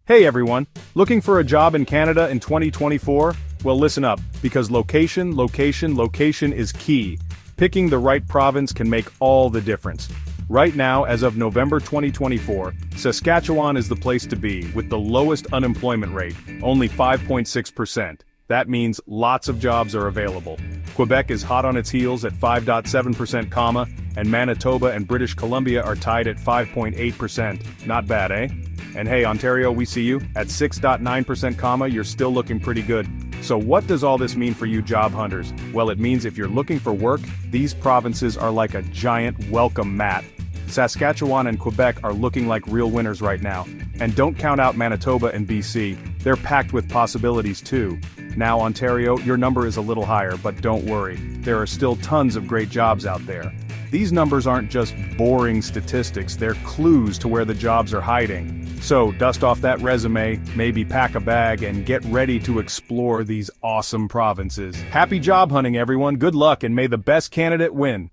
Hey everyone, looking for a job in Canada in 2024? Well, listen up, because location is key. Picking the right province can make all the difference. Right now, as of November 2024, Saskatchewan is the place to be, with the lowest unemployment rate, only 5.6%. That means lots of jobs are available. Quebec is hot on its heels at 5.7%, and Manitoba and British Columbia are tied at 5.8%. Not bad, eh? And hey, Ontario, we see you, at 6.9%, you're still looking pretty good. So what does all this mean for you job hunters? Well, it means if you're looking for work, these provinces are like a giant welcome mat. Saskatchewan and Quebec are looking like real winners right now. And don't count out Manitoba and BC, they're packed with possibilities too. Now Ontario, your number is a little higher, but don't worry, there are still tons of great jobs out there. These numbers aren't just boring statistics, they're clues to where the jobs are hiding. So dust off that resume, maybe pack a bag, and get ready to explore these awesome provinces. Happy job hunting everyone, good luck and may the best candidate win.